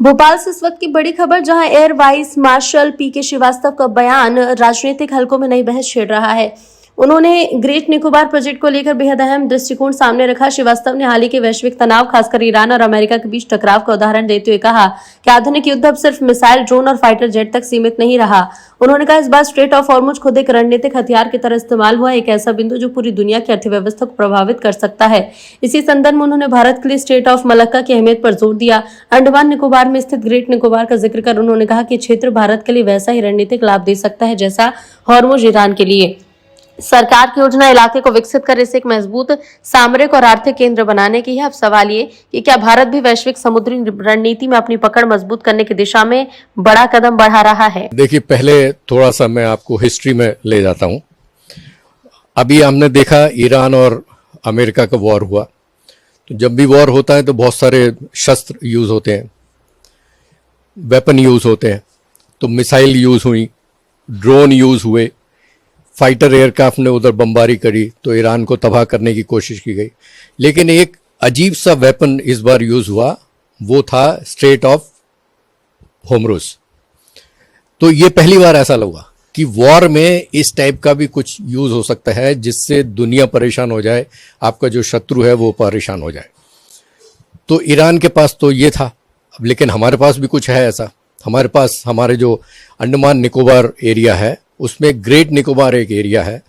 भोपाल से इस वक्त की बड़ी खबर, जहां एयर वाइस मार्शल पीके श्रीवास्तव का बयान राजनीतिक हलकों में नई बहस छेड़ रहा है। उन्होंने ग्रेट निकोबार प्रोजेक्ट को लेकर बेहद अहम दृष्टिकोण सामने रखा। श्रीवास्तव ने हाल ही के वैश्विक तनाव, खासकर ईरान और अमेरिका के बीच टकराव का उदाहरण देते हुए कहा कि आधुनिक युद्ध अब सिर्फ मिसाइल, ड्रोन और फाइटर जेट तक सीमित नहीं रहा। उन्होंने कहा, इस बार स्ट्रेट ऑफ हॉर्मुज खुद एक रणनीतिक हथियार की तरह इस्तेमाल हुआ, एक ऐसा बिंदु जो पूरी दुनिया की अर्थव्यवस्था को प्रभावित कर सकता है। इसी संदर्भ में उन्होंने भारत के लिए स्ट्रेट ऑफ मलक्का की अहमियत पर जोर दिया। अंडमान निकोबार में स्थित ग्रेट निकोबार का जिक्र कर उन्होंने कहा कि क्षेत्र भारत के लिए वैसा ही रणनीतिक लाभ दे सकता है जैसा हॉर्मुज ईरान के लिए। सरकार की योजना इलाके को विकसित कर इसे एक मजबूत सामरिक और आर्थिक केंद्र बनाने की है। अब सवाल ये कि क्या भारत भी वैश्विक समुद्री रणनीति में अपनी पकड़ मजबूत करने की दिशा में बड़ा कदम बढ़ा रहा है। देखिए, पहले थोड़ा सा मैं आपको हिस्ट्री में ले जाता हूं। अभी हमने देखा ईरान और अमेरिका का वॉर हुआ, तो जब भी वॉर होता है तो बहुत सारे शस्त्र यूज होते हैं, वेपन यूज होते हैं। तो मिसाइल यूज हुई, ड्रोन यूज हुए, फाइटर एयरक्राफ्ट ने उधर बमबारी करी, तो ईरान को तबाह करने की कोशिश की गई। लेकिन एक अजीब सा वेपन इस बार यूज हुआ, वो था स्ट्रेट ऑफ होर्मुज। तो ये पहली बार ऐसा लगा कि वॉर में इस टाइप का भी कुछ यूज हो सकता है जिससे दुनिया परेशान हो जाए, आपका जो शत्रु है वो परेशान हो जाए। तो ईरान के पास तो ये था, लेकिन हमारे पास भी कुछ है ऐसा। हमारे पास हमारे जो अंडमान निकोबार एरिया है, उसमें ग्रेट निकोबार एक एरिया है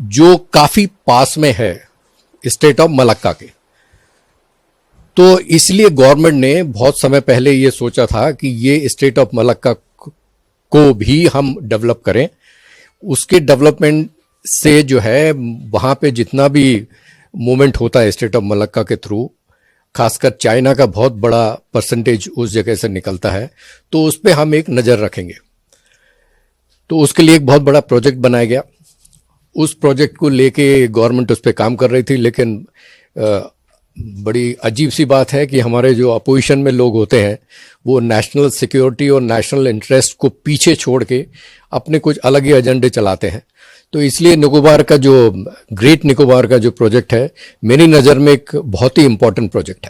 जो काफी पास में है स्टेट ऑफ मलक्का के। तो इसलिए गवर्नमेंट ने बहुत समय पहले ये सोचा था कि ये स्टेट ऑफ मलक्का को भी हम डेवलप करें। उसके डेवलपमेंट से जो है वहां पे जितना भी मूवमेंट होता है स्टेट ऑफ मलक्का के थ्रू, खासकर चाइना का बहुत बड़ा परसेंटेज उस जगह से निकलता है, तो उस पर हम एक नज़र रखेंगे। तो उसके लिए एक बहुत बड़ा प्रोजेक्ट बनाया गया। उस प्रोजेक्ट को लेके गवर्नमेंट उस पर काम कर रही थी, लेकिन बड़ी अजीब सी बात है कि हमारे जो अपोजिशन में लोग होते हैं वो नेशनल सिक्योरिटी और नेशनल इंटरेस्ट को पीछे छोड़ के अपने कुछ अलग ही एजेंडे चलाते हैं। तो इसलिए निकोबार का जो ग्रेट निकोबार का जो प्रोजेक्ट है, मेरी नज़र में एक बहुत ही इंपॉर्टेंट प्रोजेक्ट है।